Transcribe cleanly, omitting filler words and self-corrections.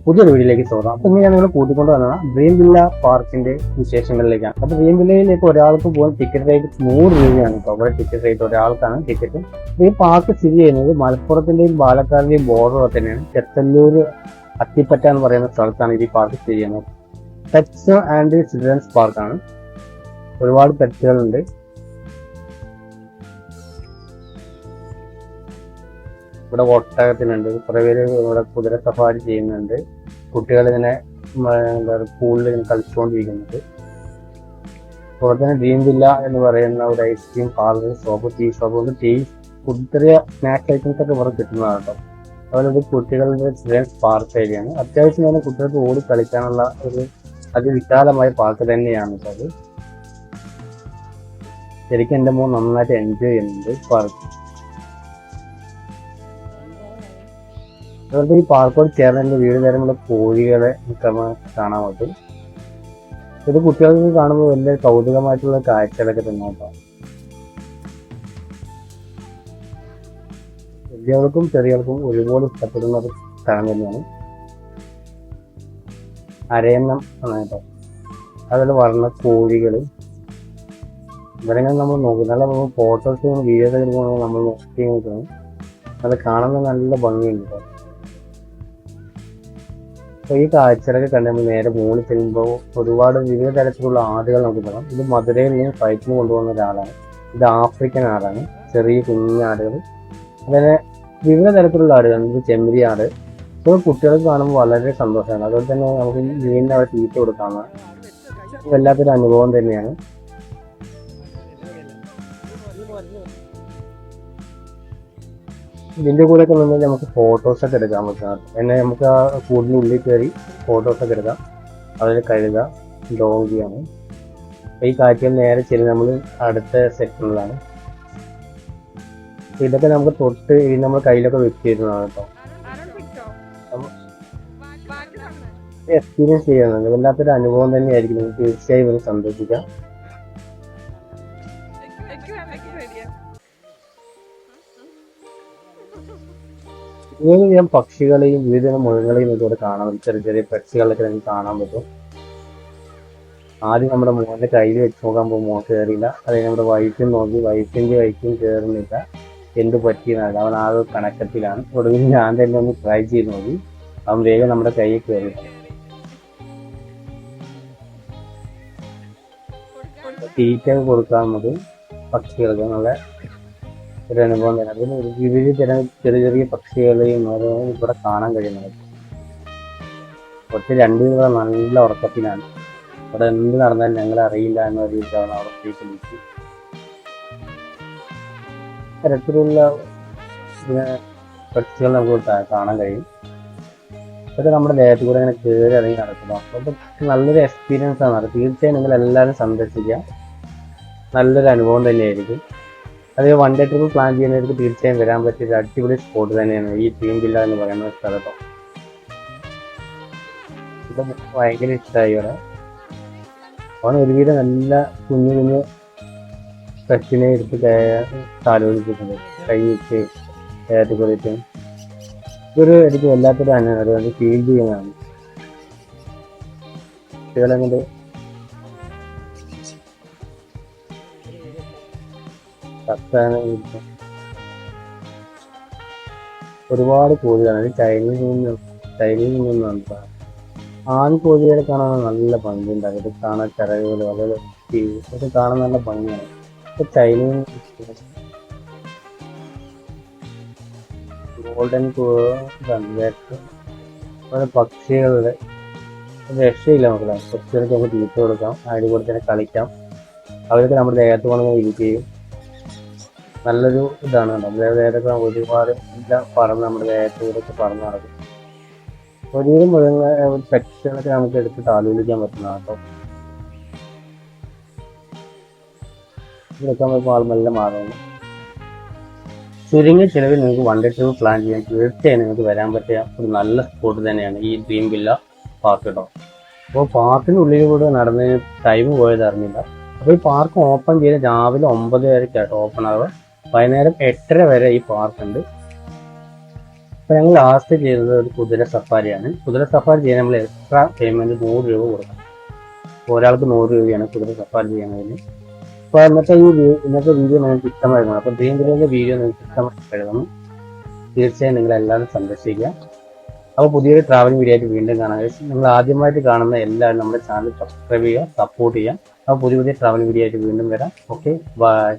പുതിയൊരു വീഡിയോയിലേക്ക് സ്വാഗതം. അപ്പൊ ഇന്ന് ഞാൻ നിങ്ങളെ കൂട്ടിക്കൊണ്ട് വന്നത് ഡ്രീം വില്ല പാർക്കിന്റെ വിശേഷങ്ങളിലേക്കാണ്. അപ്പൊ ഡ്രീം വില്ലയിലേക്ക് ഒരാൾക്ക് പോകാൻ ടിക്കറ്റ് റേറ്റ് 100 രൂപയാണ്. ഇപ്പൊ അവിടെ ടിക്കറ്റ് റേറ്റ് ഒരാൾക്കാണ് ടിക്കറ്റ്. ഈ പാർക്ക് സ്ഥിതി ചെയ്യുന്നത് മലപ്പുറത്തിന്റെയും പാലക്കാടിന്റെയും ബോർഡർ തന്നെയാണ്. ചെത്തല്ലൂര് അത്തിപ്പറ്റ എന്ന് പറയുന്ന സ്ഥലത്താണ് ഈ പാർക്ക് സ്ഥിതി ചെയ്യുന്നത്. പെറ്റ്സ് ആൻഡ് ചിൽഡ്രൻസ് പാർക്കാണ്. ഒരുപാട് പെറ്റുകളുണ്ട്. ഇവിടെ ഒട്ടകത്തിനുണ്ട്. കുറെ പേര് ഇവിടെ കുതിര സഫാരി ചെയ്യുന്നുണ്ട്. കുട്ടികൾ ഇങ്ങനെ പൂളിൽ ഇങ്ങനെ കളിച്ചുകൊണ്ടിരിക്കുന്നുണ്ട്. അതുപോലെ തന്നെ ഡ്രീം വില്ല എന്ന് പറയുന്ന ഒരു ice cream parlour shop, tea shop കൊണ്ട് ടീ ചെറിയ സ്നാക്സ് ഐറ്റംസ് ഒക്കെ ഇവിടെ കിട്ടുന്നതാണ് കേട്ടോ. അതുപോലെ ഇത് കുട്ടികളുടെ ചിൽഡ്രൻസ് പാർക്ക് ഏരിയയാണ്. അത്യാവശ്യം തന്നെ കുട്ടികൾക്ക് ഓടി കളിക്കാനുള്ള ഒരു അതിവിശാലമായ പാർക്ക് തന്നെയാണ് കേട്ടോ അത്. ശരിക്കും എൻ്റെ മോൻ നന്നായിട്ട് എൻജോയ് ചെയ്യുന്നുണ്ട് പാർക്ക്. അതുകൊണ്ട് ഈ പാർക്കോട് ചേർന്ന് വീട് നേരമുള്ള കോഴികളെ കാണാൻ പറ്റും. ഇത് കുട്ടികൾക്ക് കാണുമ്പോൾ വലിയ കൗതുകമായിട്ടുള്ള കാഴ്ചകളൊക്കെ തന്നെ നോക്കാം. വലിയവർക്കും ചെറിയവർക്കും ഒരുപോലെ ഇഷ്ടപ്പെടുന്ന ഒരു സ്ഥലം തന്നെയാണ്. അരയന്നം ആണ് കേട്ടോ. അതുപോലെ വർണ്ണ കോഴികള് ഇവരെങ്ങനെ നമ്മൾ നോക്കും. നല്ല ഫോട്ടോസും വീഡിയോസ് എടുക്കുമ്പോൾ നമ്മൾ നോക്കി നോക്കണം. അത് കാണുന്നത് നല്ല ഭംഗിയുണ്ട് കേട്ടോ. ഈ കാഴ്ചകളൊക്കെ കണ്ട് നമ്മൾ നേരെ മുകളിൽ ചെല്ലുമ്പോൾ ഒരുപാട് വിവിധ തരത്തിലുള്ള ആടുകൾ നമുക്ക് കാണാം. ഇത് മധുരയിൽ നിന്ന് ഫ്ലൈറ്റിന് കൊണ്ടുപോകുന്ന ഒരാളാണ്. ഇത് ആഫ്രിക്കൻ ആടാണ്. ചെറിയ കുഞ്ഞാടുകൾ, അങ്ങനെ വിവിധ തരത്തിലുള്ള ആടുകൾ. ഇത് ചെമ്മരി ആട്. ഇപ്പോൾ കുട്ടികൾക്ക് കാണുമ്പോൾ വളരെ സന്തോഷമാണ്. അതുപോലെ തന്നെ നമുക്ക് മീനിനെ അവിടെ തീറ്റ കൊടുക്കാവുന്നതാണ്. വല്ലാത്തൊരു അനുഭവം തന്നെയാണ്. ഇതിന്റെ കൂടെ ഒക്കെ നിന്ന് നമുക്ക് ഫോട്ടോസൊക്കെ എടുക്കാൻ പറ്റും. എന്നെ നമുക്ക് ആ കൂടിൻ്റെ ഉള്ളിൽ കയറി ഫോട്ടോസൊക്കെ എടുക്കാം. അതിൽ കഴുക ഡോങ്കിയാണ്. ഈ കാഴ്ചയിൽ നേരെ ചെല്ലി നമ്മൾ അടുത്ത സെക്ഷനിലാണ്. ഇതൊക്കെ നമുക്ക് തൊട്ട് നമ്മൾ കയ്യിലൊക്കെ വെച്ചിരുന്നതാണ് കേട്ടോ. എക്സ്പീരിയൻസ് ചെയ്യുന്നുണ്ട്. വല്ലാത്തൊരു അനുഭവം തന്നെയായിരിക്കും. നിങ്ങൾക്ക് തീർച്ചയായും ഇത് സന്തോഷിക്കാം. വിവിധ പക്ഷികളെയും വിവിധ മൃഗങ്ങളെയും ഇതുപോലെ കാണാൻ പറ്റും. ചെറിയ ചെറിയ പക്ഷികളൊക്കെ നമുക്ക് കാണാൻ പറ്റും. ആദ്യം നമ്മുടെ മോന്റെ കയ്യിൽ വെച്ച് നോക്കാൻ പോകുമ്പോൾ മോൻ കയറിയില്ല. അല്ലെങ്കിൽ നമ്മുടെ വൈഫും നോക്കി, വൈഫും കയറുന്നില്ല. എന്ത് പറ്റിയെന്നല്ല, അവൻ ആ ഒരു കണക്കത്തിലാണ്. ഒടുവിൽ ഞാൻ തന്നെ ഒന്ന് ട്രൈ ചെയ്ത് നോക്കി. അവൻ വേഗം നമ്മുടെ കയ്യിൽ കയറി. തീറ്റ കൊടുക്കാവുന്നത് പക്ഷികൾക്ക് നല്ല ഒരു അനുഭവം തന്നെ. അതിന് വിവിധ തരം ചെറിയ ചെറിയ പക്ഷികളെയും ഇവിടെ കാണാൻ കഴിയുന്നത്. കുറച്ച് രണ്ടുപേരുടെ നല്ല ഉറക്കത്തിലാണ്. അവിടെ എന്ത് നടന്നാലും ഞങ്ങൾ അറിയില്ല എന്ന രീതിയിലാണ് അവിടെ വിളിച്ച്. തരത്തിലുള്ള പക്ഷികൾ നമുക്ക് കാണാൻ കഴിയും. അതൊക്കെ നമ്മുടെ ദേഹത്ത് കൂടെ ഇങ്ങനെ കയറി ഇറങ്ങി നടക്കുന്നു. അപ്പോൾ നല്ലൊരു എക്സ്പീരിയൻസ് ആണ്. അത് തീർച്ചയായും നിങ്ങൾ എല്ലാവരും സന്ദർശിക്കുക. നല്ലൊരു അനുഭവം തന്നെയായിരിക്കും. അത് വൺ ഡേ ട്രിപ്പ് പ്ലാൻ ചെയ്യുന്നവർക്ക് തീർച്ചയായും വരാൻ പറ്റിയ ഒരു അടിപൊളി സ്പോട്ട് തന്നെയാണ് ഈ ഡ്രീം വില്ല എന്ന് പറയുന്ന സ്ഥലത്തോ. ഇത് ഭയങ്കര ഇഷ്ടമായി ഇവിടെ. അവൻ ഒരുവിധം നല്ല കുഞ്ഞു കുഞ്ഞു പെറ്റിനെ എടുത്ത് താലോലിപ്പിക്കുന്നത്, കൈ വെച്ച് കയറ്റി കൊടുത്ത്. ഇതൊരു എനിക്ക് വല്ലാത്തൊരു അനുഭവം ഫീൽ ചെയ്യുന്നതാണ്. കുട്ടികളെങ്ങനെ ഒരുപാട് കോഴികളാണ്. ചൈനയിൽ നിന്നാണ്. ആൺ കോഴികളെ കാണാൻ നല്ല ഭംഗിയുണ്ടാകും. ഇത് കാണാൻ ചിറകുകൾ വളരെ ഇത് കാണാൻ നല്ല ഭംഗിയാണ്. ഇപ്പൊ ചൈനയിൽ ഗോൾഡൻ പക്ഷികളുടെ രക്ഷയില്ല മക്കളെ. പക്ഷികൾക്ക് നമുക്ക് തീറ്റ കൊടുക്കാം, അതിൽ കൂടെ തന്നെ കളിക്കാം. അവരൊക്കെ നമ്മുടെ ദേഹത്ത് കൊണ്ടു ഇരിക്കുകയും നല്ലൊരു ഇതാണ്. നമ്മുടെ ദേഹത്തൊക്കെ ഒരുപാട് എല്ലാം പറന്ന് നമ്മുടെ ദേഹത്തൂടൊക്കെ പറന്ന് നടക്കും. ഒരുവിധ മൃഗങ്ങൾ പെറ്റുകളൊക്കെ നമുക്ക് എടുത്ത് താലോലിക്കാൻ പറ്റുന്നതാണ് കേട്ടോ. ഇതൊക്കെ നമുക്ക് നല്ല മാറുന്നു. ചുരുങ്ങിയ ചിലവിൽ നിങ്ങൾക്ക് വൺ ഡേ ട്രിപ്പ് പ്ലാൻ ചെയ്യാൻ തീർച്ചയായും നിങ്ങൾക്ക് വരാൻ പറ്റിയ ഒരു നല്ല സ്പോട്ട് തന്നെയാണ് ഈ ഡ്രീം വില്ല പാർക്ക് കേട്ടോ. അപ്പോൾ പാർക്കിൻ്റെ കൂടെ നടന്നതിന് ടൈം പോയത് അറിഞ്ഞില്ല. അപ്പോൾ ഈ പാർക്ക് ഓപ്പൺ ചെയ്ത് രാവിലെ 9 വരെക്കായിട്ട് ഓപ്പൺ ആവുക. വൈകുന്നേരം 8:30 വരെ ഈ പാർക്കുണ്ട്. അപ്പോൾ ഞങ്ങൾ ലാസ്റ്റ് ചെയ്തത് ഒരു കുതിര സഫാരിയാണ്. കുതിര സഫാരി ചെയ്യാൻ നമ്മൾ എക്സ്ട്രാ പേയ്മെന്റ് 100 രൂപ കൊടുക്കണം. ഒരാൾക്ക് 100 രൂപയാണ് കുതിര സഫാരി ചെയ്യുന്നതിന്. അപ്പോൾ ഇന്നത്തെ വീഡിയോ നിങ്ങൾക്ക് ഇഷ്ടമായിരുന്നു. അപ്പോൾ ഡ്രീം വില്ലേജിന്റെ വീഡിയോ നിങ്ങൾക്ക് ഇഷ്ടമായിരുന്നു. തീർച്ചയായും നിങ്ങൾ എല്ലാവരും സന്ദർശിക്കുക. അപ്പോൾ പുതിയൊരു ട്രാവലിംഗ് വീഡിയോ ആയിട്ട് വീണ്ടും കാണാം. നിങ്ങൾ ആദ്യമായിട്ട് കാണുന്ന എല്ലാവരും നമ്മുടെ ചാനൽ സബ്സ്ക്രൈബ് ചെയ്യുക, സപ്പോർട്ട് ചെയ്യുക. അപ്പോൾ പുതിയ ട്രാവലിംഗ് വീഡിയോ ആയിട്ട് വീണ്ടും വരാം. Okay, by.